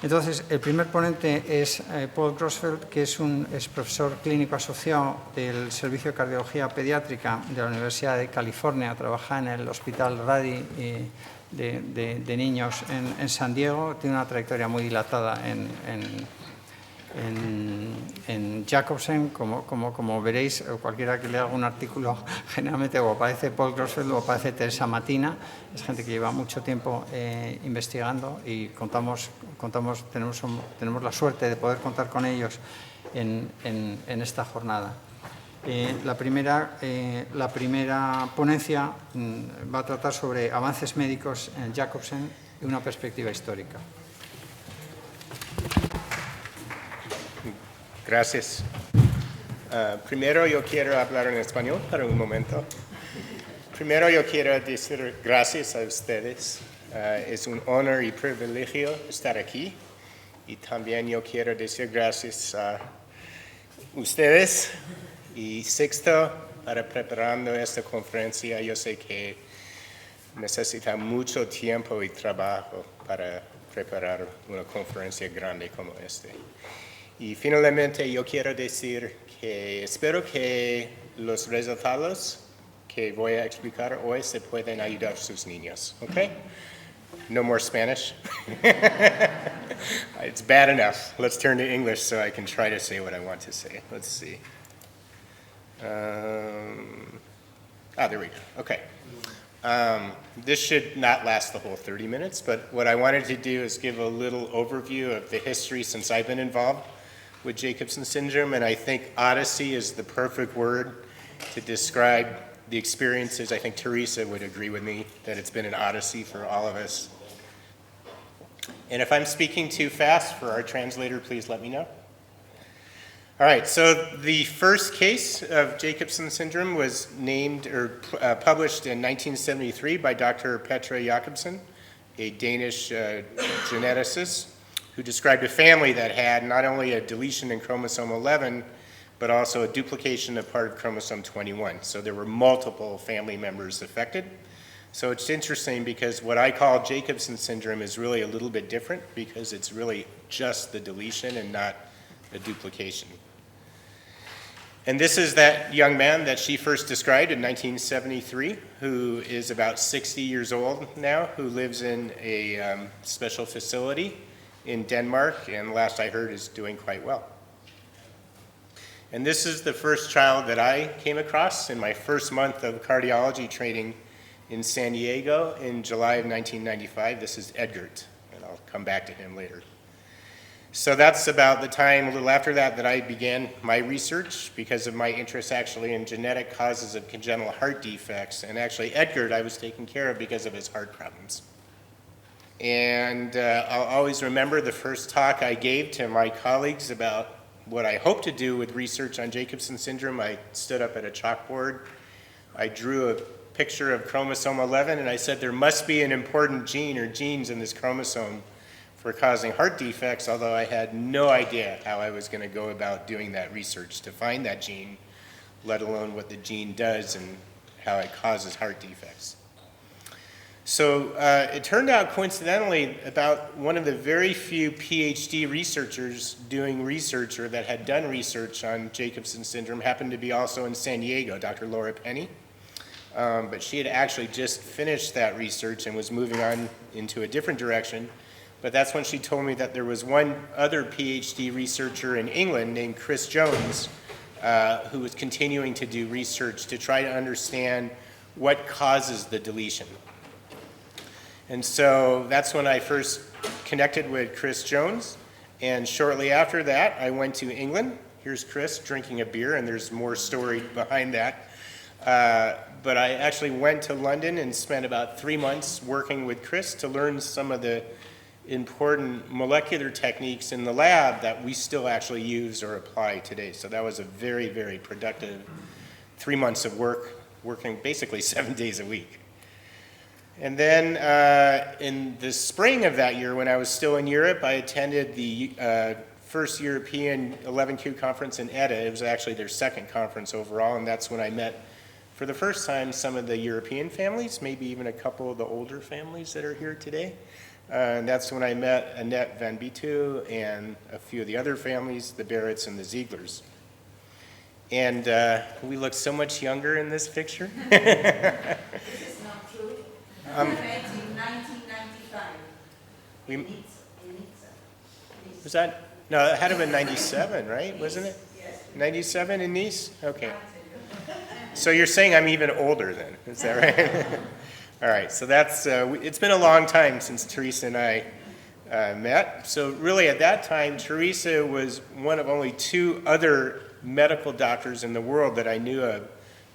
Entonces, el primer ponente es Paul Grossfeld, que es profesor clínico asociado del Servicio de Cardiología Pediátrica de la Universidad de California. Trabaja en el Hospital Rady de niños en San Diego. Tiene una trayectoria muy dilatada en Jacobsen, como veréis, cualquiera que lea algún artículo, generalmente o aparece Paul Grossfeld o aparece Teresa Matina. Es gente que lleva mucho tiempo investigando y tenemos la suerte de poder contar con ellos en esta jornada. La primera ponencia va a tratar sobre avances médicos en Jacobsen y una perspectiva histórica. Gracias. Primero yo quiero hablar en español para un momento. Primero yo quiero decir gracias a ustedes. Es un honor y privilegio estar aquí. Y también yo quiero decir gracias a ustedes y Sixto para preparando esta conferencia. Yo sé que necesita mucho tiempo y trabajo para preparar una conferencia grande como esta. Y finalmente yo quiero decir que espero que los resultados que voy a explicar hoy se pueden ayudar a sus niños, ¿ok? No more Spanish. It's bad enough. Let's turn to English so I can try to say what I want to say. Let's see. There we go. Okay. This should not last the whole 30 minutes, but what I wanted to do is give a little overview of the history since I've been involved with Jacobsen syndrome, and I think odyssey is the perfect word to describe the experiences. I think Teresa would agree with me that it's been an odyssey for all of us. And if I'm speaking too fast for our translator, please let me know. All right, so the first case of Jacobsen syndrome was named or published in 1973 by Dr. Petra Jacobsen, a Danish geneticist, who described a family that had not only a deletion in chromosome 11, but also a duplication of part of chromosome 21. So there were multiple family members affected. So it's interesting because what I call Jacobsen syndrome is really a little bit different because it's really just the deletion and not a duplication. And this is that young man that she first described in 1973, who is about 60 years old now, who lives in a special facility in Denmark, and last I heard is doing quite well. And this is the first child that I came across in my first month of cardiology training in San Diego in July of 1995. This is Edgert, and I'll come back to him later. So that's about the time, a little after that, I began my research because of my interest actually in genetic causes of congenital heart defects. And actually Edgert I was taking care of because of his heart problems. And I'll always remember the first talk I gave to my colleagues about what I hope to do with research on Jacobsen syndrome. I stood up at a chalkboard. I drew a picture of chromosome 11, and I said there must be an important gene or genes in this chromosome for causing heart defects, although I had no idea how I was going to go about doing that research to find that gene, let alone what the gene does and how it causes heart defects. So it turned out coincidentally about one of the very few PhD researchers doing research or that had done research on Jacobsen syndrome happened to be also in San Diego, Dr. Laura Penny. But she had actually just finished that research and was moving on into a different direction. But that's when she told me that there was one other PhD researcher in England named Chris Jones who was continuing to do research to try to understand what causes the deletion. And so that's when I first connected with Chris Jones. And shortly after that, I went to England. Here's Chris drinking a beer, and there's more story behind that. But I actually went to London and spent about 3 months working with Chris to learn some of the important molecular techniques in the lab that we still actually use or apply today. So that was a very, very productive 3 months of work, working basically 7 days a week. And then in the spring of that year, when I was still in Europe, I attended the first European 11Q conference in ETA. It was actually their second conference overall, and that's when I met, for the first time, some of the European families, maybe even a couple of the older families that are here today. And that's when I met Annette Van Bitu and a few of the other families, the Barretts and the Zieglers. And we look so much younger in this picture. This is not true. I met in 1995. We- In Nice. Was that, no, it had to have been 97, right? Wasn't it? Yes. 97 in Nice? Okay. So you're saying I'm even older then, is that right? All right, so that's, it's been a long time since Teresa and I met. So really at that time, Teresa was one of only 2 other medical doctors in the world that I knew of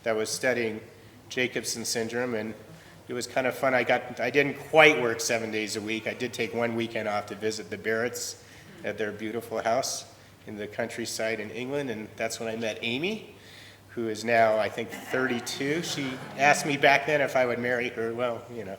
that was studying Jacobsen syndrome, and it was kind of fun. I didn't quite work 7 days a week. I did take one weekend off to visit the Barretts at their beautiful house in the countryside in England, and that's when I met Amy, who is now, I think, 32. She asked me back then if I would marry her. Well, you know.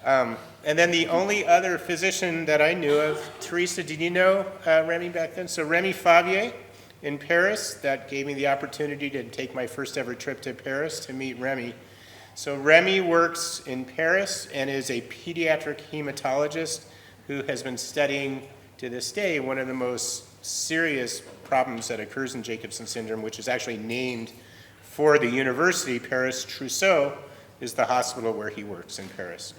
And then the only other physician that I knew of, Teresa, did you know Remy back then? So Remy Favier in Paris, that gave me the opportunity to take my first ever trip to Paris to meet Remy. So Remy works in Paris and is a pediatric hematologist who has been studying to this day one of the most serious problems that occurs in Jacobsen syndrome, which is actually named for the university. Paris Trousseau is the hospital where he works in Paris.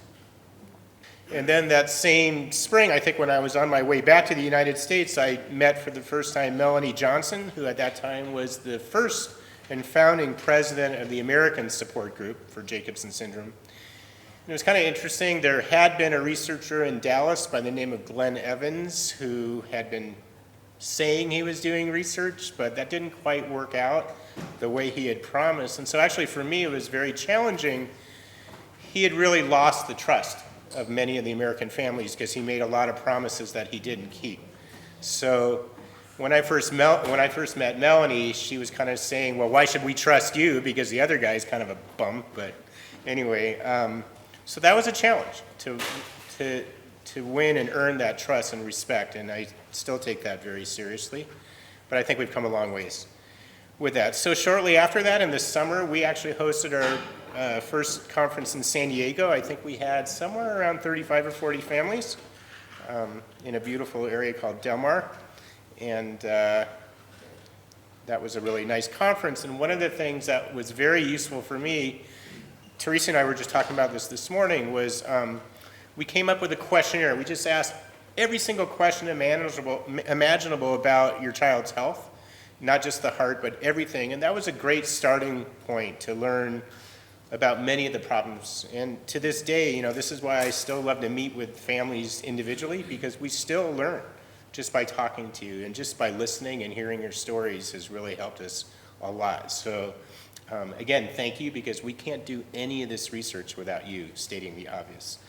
And then that same spring, I think when I was on my way back to the United States, I met for the first time Melanie Johnson, who at that time was the first and founding president of the American support group for Jacobsen syndrome. And it was kind of interesting. There had been a researcher in Dallas by the name of Glenn Evans who had been saying he was doing research, but that didn't quite work out the way he had promised. And so actually for me it was very challenging. He had really lost the trust of many of the American families because he made a lot of promises that he didn't keep. So when I first met Melanie, she was kind of saying, well, why should we trust you? Because the other guy is kind of a bum. But anyway, so that was a challenge to win and earn that trust and respect, and I still take that very seriously. But I think we've come a long ways with that. So shortly after that, in the summer, we actually hosted our first conference in San Diego. I think we had somewhere around 35 or 40 families in a beautiful area called Del Mar. And that was a really nice conference. And one of the things that was very useful for me, Teresa and I were just talking about this morning, was we came up with a questionnaire. We just asked every single question imaginable about your child's health, not just the heart, but everything. And that was a great starting point to learn about many of the problems. And to this day, you know, this is why I still love to meet with families individually, because we still learn just by talking to you, and just by listening and hearing your stories has really helped us a lot. So again, thank you, because we can't do any of this research without you stating the obvious.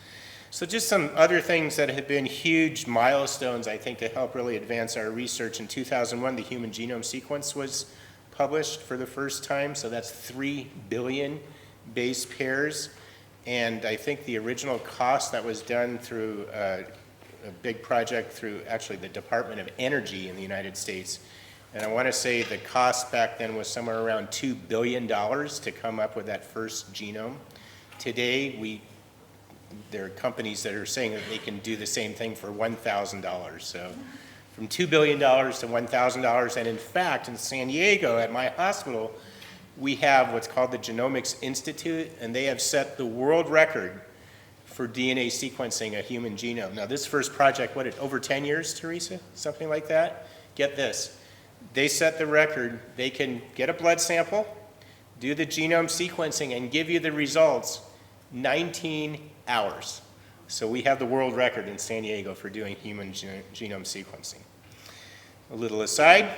So just some other things that have been huge milestones, I think, to help really advance our research. In 2001, the human genome sequence was published for the first time, so that's 3 billion base pairs. And I think the original cost that was done through a big project through actually the Department of Energy in the United States. And I want to say the cost back then was somewhere around $2 billion to come up with that first genome. Today, there are companies that are saying that they can do the same thing for $1,000. So from $2 billion to $1,000. And in fact, in San Diego at my hospital, we have what's called the Genomics Institute, and they have set the world record for DNA sequencing a human genome. Now this first project, over 10 years, Teresa? Something like that? Get this. They set the record. They can get a blood sample, do the genome sequencing, and give you the results 19 hours. So we have the world record in San Diego for doing human genome sequencing. A little aside,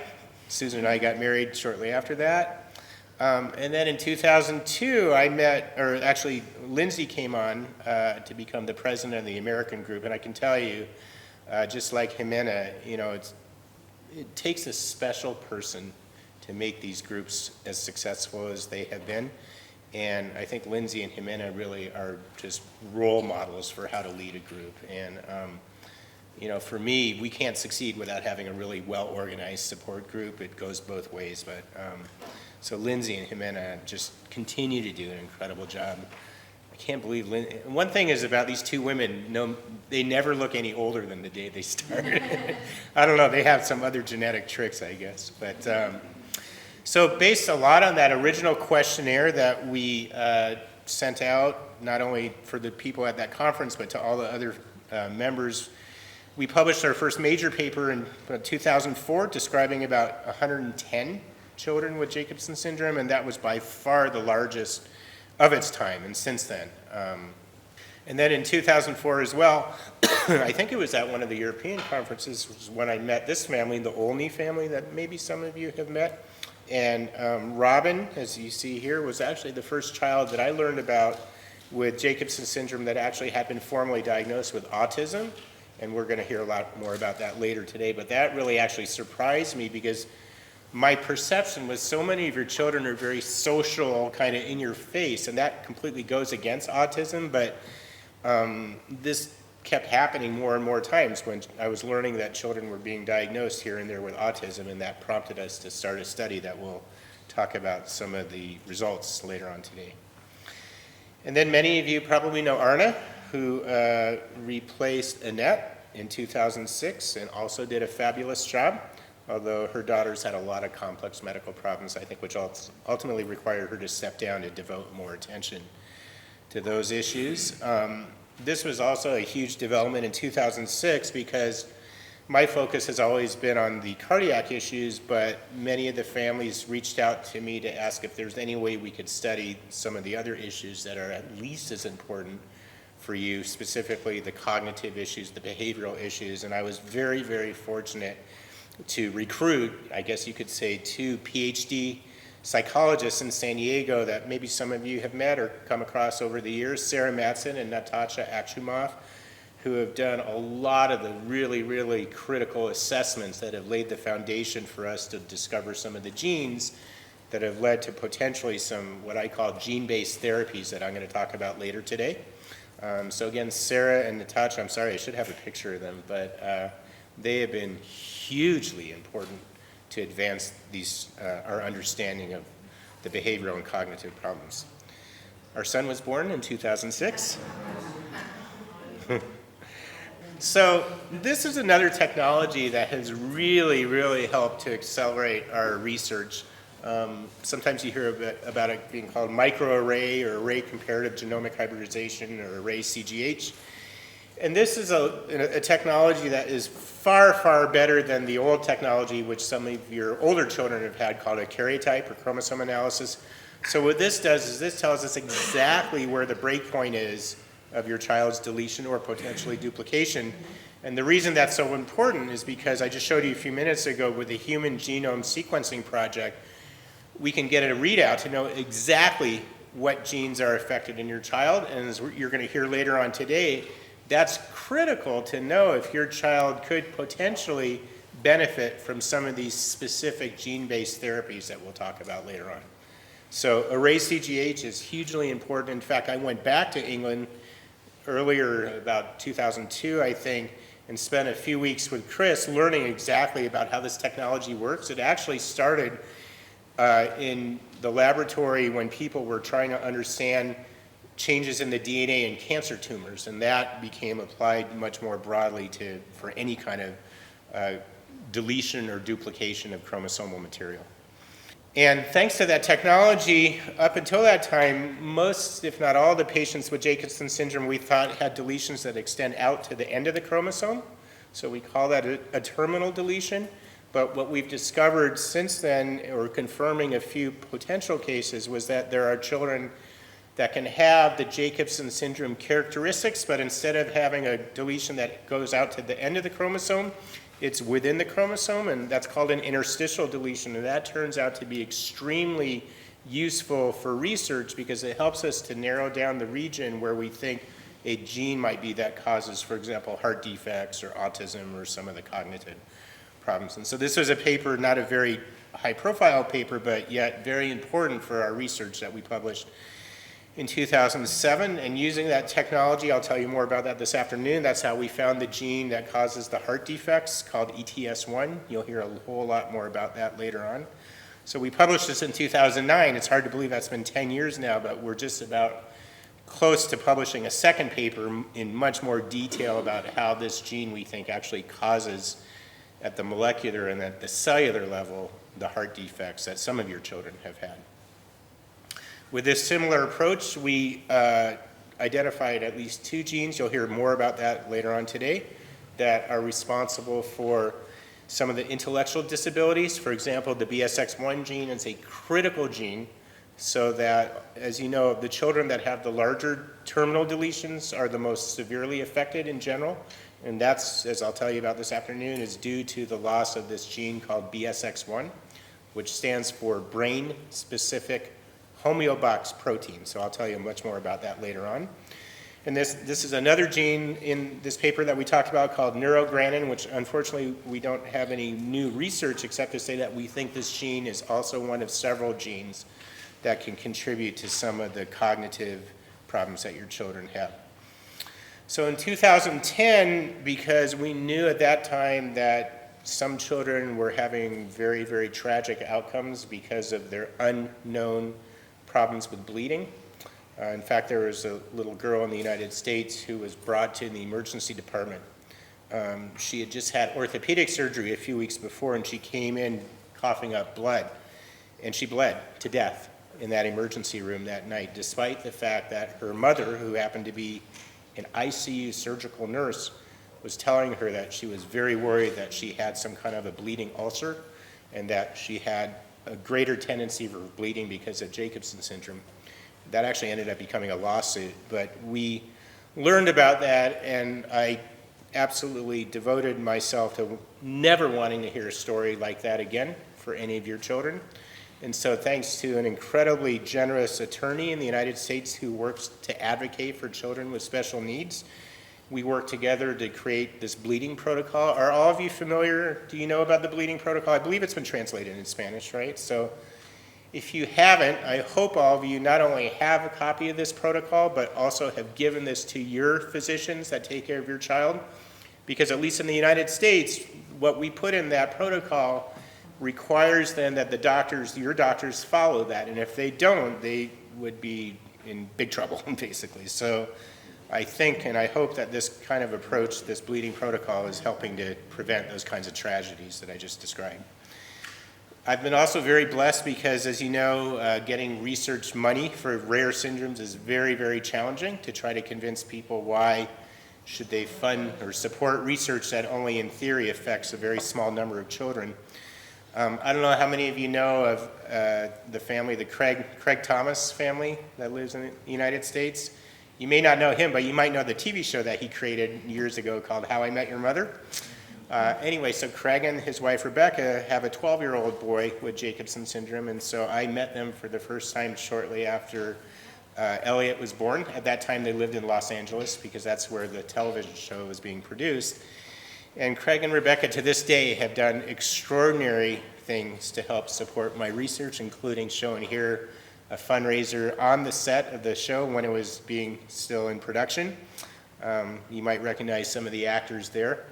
Susan and I got married shortly after that. And then in 2002, actually Lindsay came on to become the president of the American group. And I can tell you, just like Jimena, you know, it takes a special person to make these groups as successful as they have been. And I think Lindsay and Jimena really are just role models for how to lead a group. And you know, for me, we can't succeed without having a really well-organized support group. It goes both ways. But so Lindsay and Jimena just continue to do an incredible job. I can't believe one thing is about these two women, no, they never look any older than the day they started. I don't know, they have some other genetic tricks, I guess. But so based a lot on that original questionnaire that we sent out, not only for the people at that conference, but to all the other members, we published our first major paper in 2004 describing about 110 children with Jacobsen syndrome, and that was by far the largest of its time, and since then. And then in 2004 as well, I think it was at one of the European conferences was when I met this family, the Olney family that maybe some of you have met. And Robin, as you see here, was actually the first child that I learned about with Jacobsen syndrome that actually had been formally diagnosed with autism. And we're going to hear a lot more about that later today. But that really actually surprised me because my perception was so many of your children are very social, kind of in your face, and that completely goes against autism. But this kept happening more and more times when I was learning that children were being diagnosed here and there with autism, and that prompted us to start a study that we'll talk about some of the results later on today. And then many of you probably know Arna, who replaced Annette in 2006 and also did a fabulous job, although her daughters had a lot of complex medical problems, I think, which ultimately required her to step down to devote more attention to those issues. This was also a huge development in 2006 because my focus has always been on the cardiac issues, but many of the families reached out to me to ask if there's any way we could study some of the other issues that are at least as important for you, specifically the cognitive issues, the behavioral issues, and I was very, very fortunate to recruit, I guess you could say, 2 PhD psychologists in San Diego that maybe some of you have met or come across over the years, Sarah Matson and Natasha Akshumov, who have done a lot of the really, really critical assessments that have laid the foundation for us to discover some of the genes that have led to potentially some what I call gene-based therapies that I'm going to talk about later today. So again, Sarah and Natasha, I'm sorry, I should have a picture of them, but they have been hugely important to advance our understanding of the behavioral and cognitive problems. Our son was born in 2006. So this is another technology that has really, really helped to accelerate our research. Sometimes you hear about it being called microarray or array comparative genomic hybridization or array CGH. And this is a technology that is far, far better than the old technology, which some of your older children have had, called a karyotype or chromosome analysis. So what this does is this tells us exactly where the breakpoint is of your child's deletion or potentially duplication. And the reason that's so important is because I just showed you a few minutes ago with the Human Genome Sequencing Project, we can get a readout to know exactly what genes are affected in your child. And as you're going to hear later on today, that's critical to know if your child could potentially benefit from some of these specific gene-based therapies that we'll talk about later on. So array CGH is hugely important. In fact, I went back to England earlier, about 2002, I think, and spent a few weeks with Chris learning exactly about how this technology works. It actually started in the laboratory when people were trying to understand changes in the DNA in cancer tumors, and that became applied much more broadly for any kind of deletion or duplication of chromosomal material. And thanks to that technology, up until that time, most, if not all, the patients with Jacobsen syndrome we thought had deletions that extend out to the end of the chromosome. So we call that a terminal deletion. But what we've discovered since then, or confirming a few potential cases, was that there are children that can have the Jacobsen syndrome characteristics, but instead of having a deletion that goes out to the end of the chromosome, it's within the chromosome, and that's called an interstitial deletion. And that turns out to be extremely useful for research because it helps us to narrow down the region where we think a gene might be that causes, for example, heart defects or autism or some of the cognitive problems. And so this was a paper, not a very high-profile paper, but yet very important for our research that we published in 2007. And using that technology, I'll tell you more about that this afternoon, that's how we found the gene that causes the heart defects called ETS1. You'll hear a whole lot more about that later on. So we published this in 2009. It's hard to believe that's been 10 years now, but we're just about close to publishing a second paper in much more detail about how this gene, we think, actually causes at the molecular and at the cellular level the heart defects that some of your children have had. With this similar approach, we identified at least 2 genes, you'll hear more about that later on today, that are responsible for some of the intellectual disabilities. For example, the BSX1 gene is a critical gene so that, as you know, the children that have the larger terminal deletions are the most severely affected in general. And that's, as I'll tell you about this afternoon, is due to the loss of this gene called BSX1, which stands for brain-specific homeobox protein. So I'll tell you much more about that later on. And this is another gene in this paper that we talked about called neurogranin, which unfortunately we don't have any new research except to say that we think this gene is also one of several genes that can contribute to some of the cognitive problems that your children have. So in 2010, because we knew at that time that some children were having very, very tragic outcomes because of their unknown problems with bleeding. In fact, there was a little girl in the United States who was brought to the emergency department. She had just had orthopedic surgery a few weeks before, and she came in coughing up blood, and she bled to death in that emergency room that night, despite the fact that her mother, who happened to be an ICU surgical nurse, was telling her that she was very worried that she had some kind of a bleeding ulcer and that she had a greater tendency for bleeding because of Jacobsen syndrome. That actually ended up becoming a lawsuit, but we learned about that, and I absolutely devoted myself to never wanting to hear a story like that again for any of your children. And so thanks to an incredibly generous attorney in the United States who works to advocate for children with special needs, we worked together to create this bleeding protocol. Are all of you familiar? Do you know about the bleeding protocol? I believe it's been translated in Spanish, right? So if you haven't, I hope all of you not only have a copy of this protocol, but also have given this to your physicians that take care of your child. Because at least in the United States, what we put in that protocol requires then that the doctors, your doctors, follow that. And if they don't, they would be in big trouble, basically. So I think and I hope that this kind of approach, this bleeding protocol, is helping to prevent those kinds of tragedies that I just described. I've been also very blessed because, as you know, getting research money for rare syndromes is very, very challenging to try to convince people why should they fund or support research that only in theory affects a very small number of children. I don't know how many of you know of the family, the Craig Thomas family that lives in the United States. You may not know him, but you might know the TV show that he created years ago called How I Met Your Mother. Anyway, so Craig and his wife Rebecca have a 12-year-old boy with Jacobsen syndrome, and so I met them for the first time shortly after Elliot was born. At that time, they lived in Los Angeles because that's where the television show was being produced. And Craig and Rebecca, to this day, have done extraordinary things to help support my research, including showing here a fundraiser on the set of the show when it was being still in production. You might recognize some of the actors there.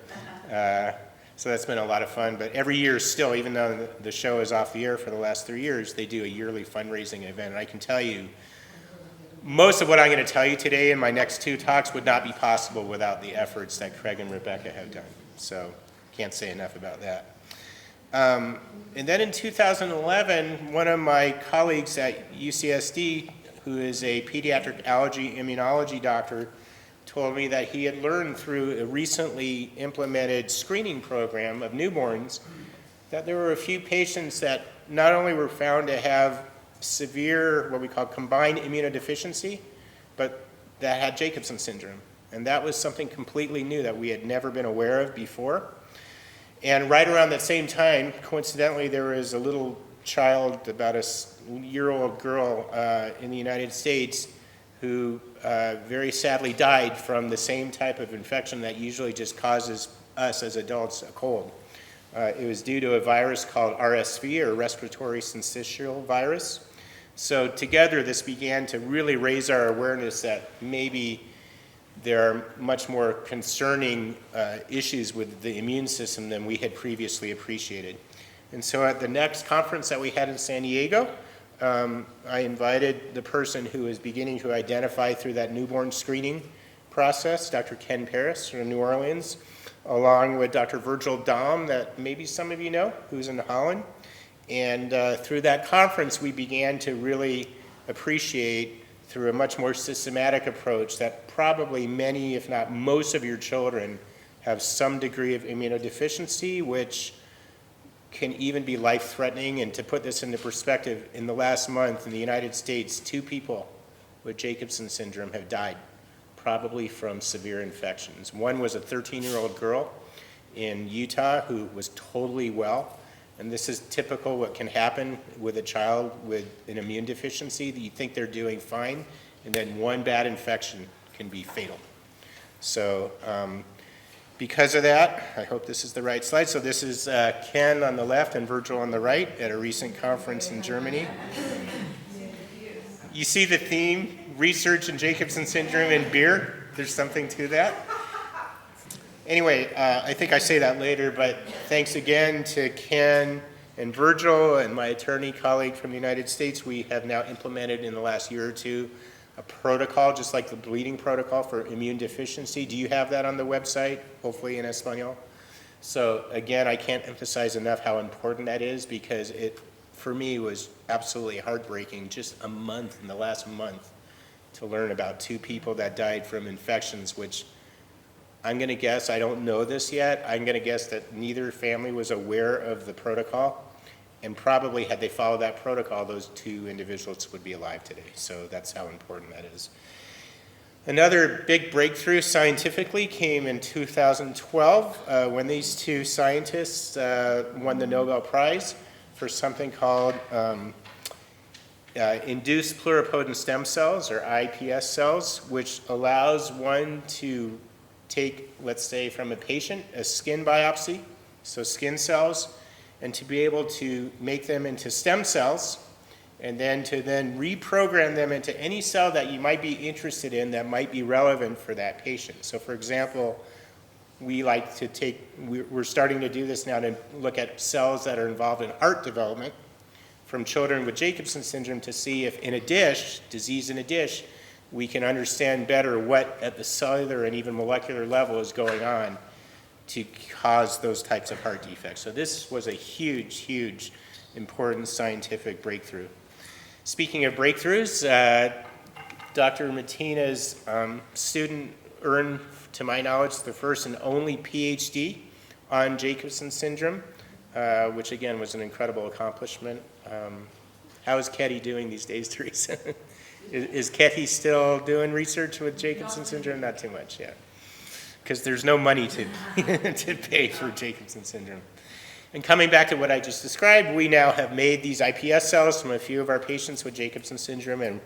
So that's been a lot of fun. But every year still, even though the show is off the air for the last 3 years, they do a yearly fundraising event. And I can tell you, most of what I'm going to tell you today in my next 2 talks would not be possible without the efforts that Craig and Rebecca have done. So can't say enough about that. And then in 2011, one of my colleagues at UCSD, who is a pediatric allergy immunology doctor, told me that he had learned through a recently implemented screening program of newborns that there were a few patients that not only were found to have severe, what we call combined immunodeficiency, but that had Jacobsen syndrome. And that was something completely new that we had never been aware of before. And right around that same time, coincidentally, there was a little child, about a year-old girl in the United States who very sadly died from the same type of infection that usually just causes us as adults a cold. It was due to a virus called RSV, or respiratory syncytial virus. So together this began to really raise our awareness that maybe there are much more concerning issues with the immune system than we had previously appreciated. And so at the next conference that we had in San Diego, I invited the person who is beginning to identify through that newborn screening process, Dr. Ken Paris from New Orleans, along with Dr. Virgil Dahm, that maybe some of you know, who's in Holland. And through that conference, we began to really appreciate, through a much more systematic approach, that probably many, if not most of your children have some degree of immunodeficiency, which can even be life-threatening. And to put this into perspective, in the last month in the United States, 2 people with Jacobsen syndrome have died, probably from severe infections. One was a 13-year-old girl in Utah who was totally well. And this is typical what can happen with a child with an immune deficiency, that you think they're doing fine, and then one bad infection can be fatal. So because of that, I hope this is the right slide. So this is Ken on the left and Virgil on the right at a recent conference in Germany. You see the theme, research in Jacobsen syndrome and beer. There's something to that. Anyway, I think I say that later, but thanks again to Ken and Virgil and my attorney colleague from the United States. We have now implemented in the last year or two a protocol, just like the bleeding protocol for immune deficiency. Do you have that on the website, hopefully in Espanol? So again, I can't emphasize enough how important that is, because it, for me, was absolutely heartbreaking just a month, in the last month, to learn about 2 people that died from infections, which I'm going to guess, I don't know this yet, I'm going to guess that neither family was aware of the protocol, and probably had they followed that protocol, those 2 individuals would be alive today. So that's how important that is. Another big breakthrough scientifically came in 2012 when these 2 scientists won the Nobel Prize for something called induced pluripotent stem cells, or iPS cells, which allows one to take, let's say, from a patient, a skin biopsy, so skin cells, and to be able to make them into stem cells, and then to reprogram them into any cell that you might be interested in that might be relevant for that patient. So for example, we like to take, we're starting to do this now to look at cells that are involved in heart development from children with Jacobsen syndrome, to see if in a dish, disease in a dish, we can understand better what at the cellular and even molecular level is going on to cause those types of heart defects. So this was a huge, huge, important scientific breakthrough. Speaking of breakthroughs, Dr. Matina's student earned, to my knowledge, the first and only PhD on Jacobsen syndrome, which again was an incredible accomplishment. How is Ketty doing these days, Teresa? Is Ketty still doing research with Jacobsen syndrome? Not too much yet, because there's no money to, to pay for Jacobsen syndrome. And coming back to what I just described, we now have made these iPS cells from a few of our patients with Jacobsen syndrome, and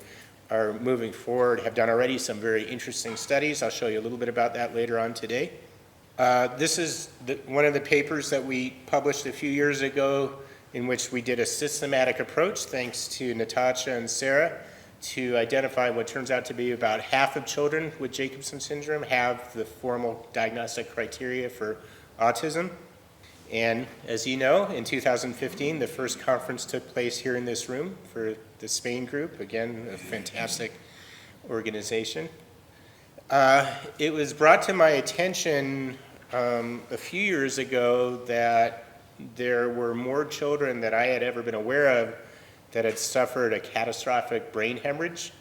are moving forward, have done already some very interesting studies. I'll show you a little bit about that later on today. This is one of the papers that we published a few years ago, in which we did a systematic approach, thanks to Natasha and Sarah, to identify what turns out to be about half of children with Jacobsen syndrome have the formal diagnostic criteria for autism. And as you know, in 2015, the first conference took place here in this room for the Spain group, again, a fantastic organization. It was brought to my attention a few years ago that there were more children that I had ever been aware of that had suffered a catastrophic brain hemorrhage.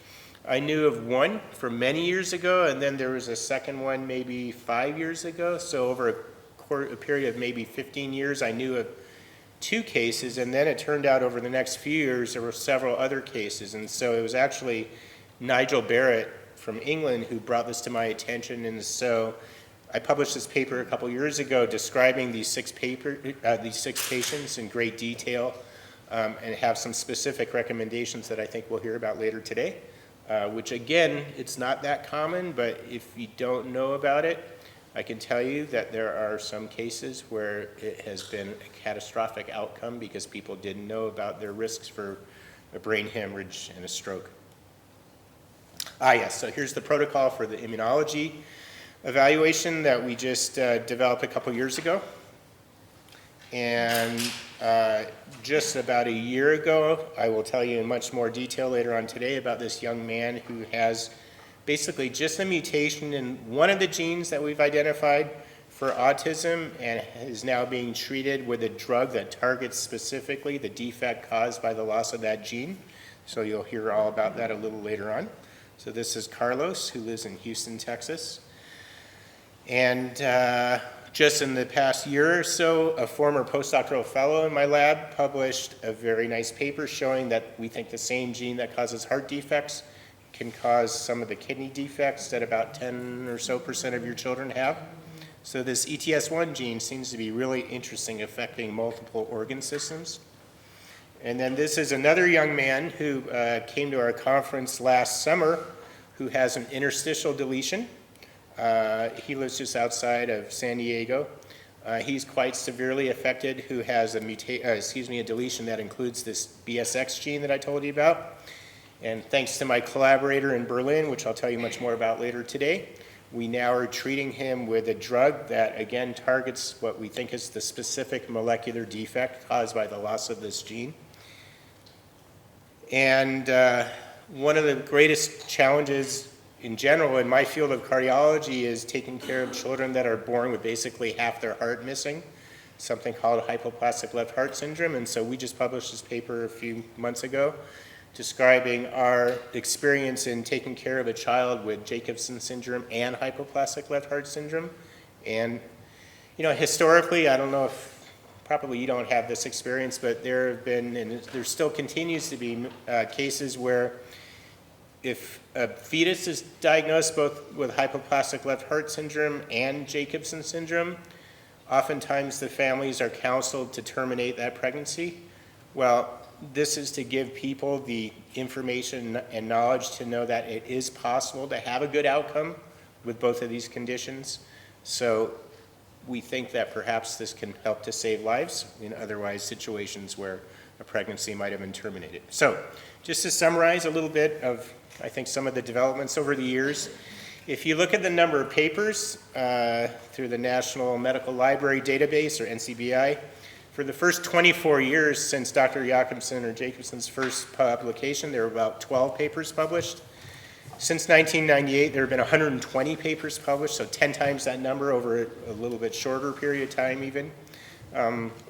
I knew of one from many years ago, and then there was a second one maybe 5 years ago. So over a period of maybe 15 years, I knew of 2 cases, and then it turned out over the next few years there were several other cases. And so it was actually Nigel Barrett from England who brought this to my attention. And so I published this paper a couple years ago describing these 6 patients in great detail, and have some specific recommendations that I think we'll hear about later today, which again, it's not that common, but if you don't know about it, I can tell you that there are some cases where it has been a catastrophic outcome because people didn't know about their risks for a brain hemorrhage and a stroke. Yes, so here's the protocol for the immunology evaluation that we just developed a couple years ago. And just about a year ago, I will tell you in much more detail later on today about this young man who has basically just a mutation in one of the genes that we've identified for autism and is now being treated with a drug that targets specifically the defect caused by the loss of that gene. So you'll hear all about that a little later on. So this is Carlos, who lives in Houston, Texas. And just in the past year or so, a former postdoctoral fellow in my lab published a very nice paper showing that we think the same gene that causes heart defects can cause some of the kidney defects that about 10% or so of your children have. So this ETS1 gene seems to be really interesting, affecting multiple organ systems. And then this is another young man who came to our conference last summer who has an interstitial deletion. He lives just outside of San Diego. He's quite severely affected, who has a deletion that includes this BSX gene that I told you about. And thanks to my collaborator in Berlin, which I'll tell you much more about later today, we now are treating him with a drug that again targets what we think is the specific molecular defect caused by the loss of this gene. And one of the greatest challenges in general in my field of cardiology is taking care of children that are born with basically half their heart missing, something called hypoplastic left heart syndrome. And so we just published this paper a few months ago describing our experience in taking care of a child with Jacobsen syndrome and hypoplastic left heart syndrome. And, you know, historically, I don't know if probably you don't have this experience, but there have been, and there still continues to be cases where if a fetus is diagnosed both with hypoplastic left heart syndrome and Jacobsen syndrome, oftentimes the families are counseled to terminate that pregnancy. Well, this is to give people the information and knowledge to know that it is possible to have a good outcome with both of these conditions. So we think that perhaps this can help to save lives in otherwise situations where a pregnancy might have been terminated. So just to summarize a little bit of, I think, some of the developments over the years, if you look at the number of papers through the National Medical Library Database, or NCBI, for the first 24 years since Dr. Jacobsen or Jacobsen's first publication, there were about 12 papers published. Since 1998, there have been 120 papers published, so 10 times that number over a little bit shorter period of time even.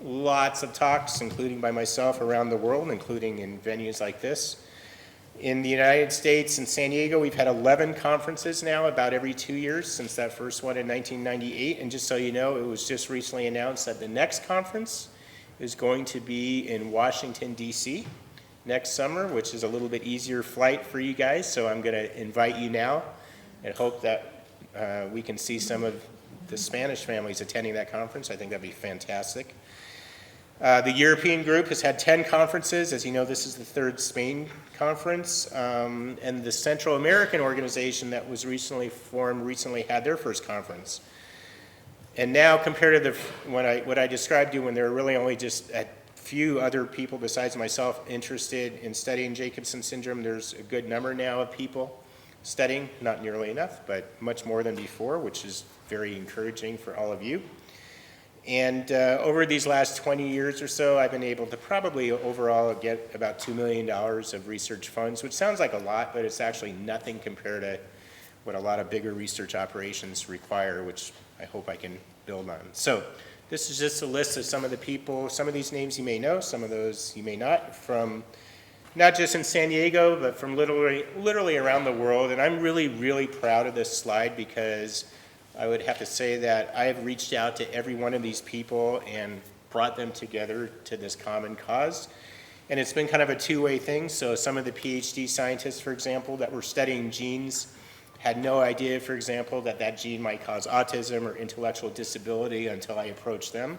Lots of talks, including by myself, around the world, including in venues like this. In the United States, in San Diego, we've had 11 conferences now, about every 2 years since that first one in 1998. And just so you know, it was just recently announced that the next conference is going to be in Washington, D.C. next summer, which is a little bit easier flight for you guys. So I'm going to invite you now and hope that we can see some of the Spanish families attending that conference. I think that'd be fantastic. The European group has had 10 conferences. As you know, this is the third Spain conference. And the Central American organization that was recently formed recently had their first conference. And now, compared to what I described to you when there were really only just a few other people besides myself interested in studying Jacobsen syndrome, there's a good number now of people studying, not nearly enough, but much more than before, which is very encouraging for all of you. And over these last 20 years or so, I've been able to probably overall get about $2 million of research funds, which sounds like a lot, but it's actually nothing compared to what a lot of bigger research operations require, which I hope I can build on. So this is just a list of some of the people, some of these names you may know, some of those you may not, from not just in San Diego, but from literally around the world. And I'm really, really proud of this slide because I would have to say that I have reached out to every one of these people and brought them together to this common cause. And it's been kind of a two-way thing. So some of the PhD scientists, for example, that were studying genes had no idea, for example, that that gene might cause autism or intellectual disability until I approached them.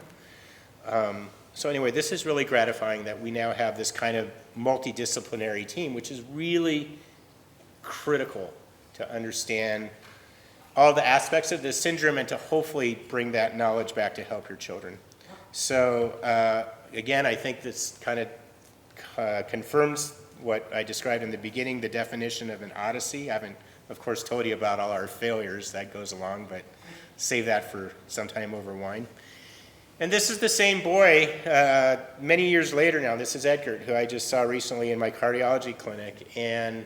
So anyway, this is really gratifying that we now have this kind of multidisciplinary team, which is really critical to understand all the aspects of this syndrome and to hopefully bring that knowledge back to help your children. So again, I think this kind of confirms what I described in the beginning, the definition of an odyssey. I haven't, of course, told you about all our failures that goes along, but save that for some time over wine. And this is the same boy many years later now. This is Edgar, who I just saw recently in my cardiology clinic. And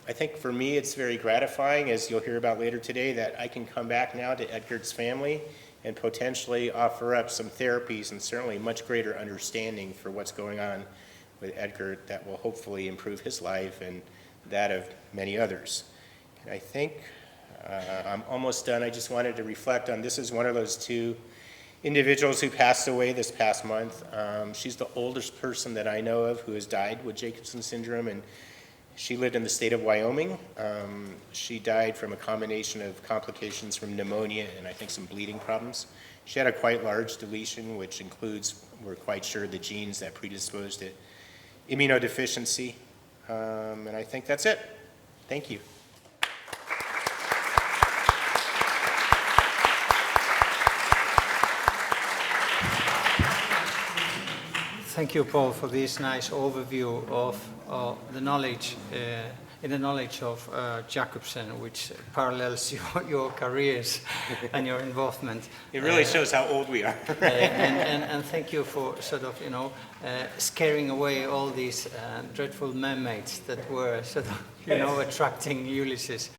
I think for me it's very gratifying, as you'll hear about later today, that I can come back now to Edgar's family and potentially offer up some therapies and certainly much greater understanding for what's going on with Edgar that will hopefully improve his life and that of many others. And I think I'm almost done. I just wanted to reflect on, this is one of those two individuals who passed away this past month. She's the oldest person that I know of who has died with Jacobsen syndrome, and she lived in the state of Wyoming. She died from a combination of complications from pneumonia and I think some bleeding problems. She had a quite large deletion, which includes, we're quite sure, the genes that predisposed to immunodeficiency. And I think that's it. Thank you. Thank you, Paul, for this nice overview of the knowledge, of Jacobsen, which parallels your careers and your involvement. It really shows how old we are. and thank you for sort of, scaring away all these dreadful mermaids that were sort of, attracting Ulysses.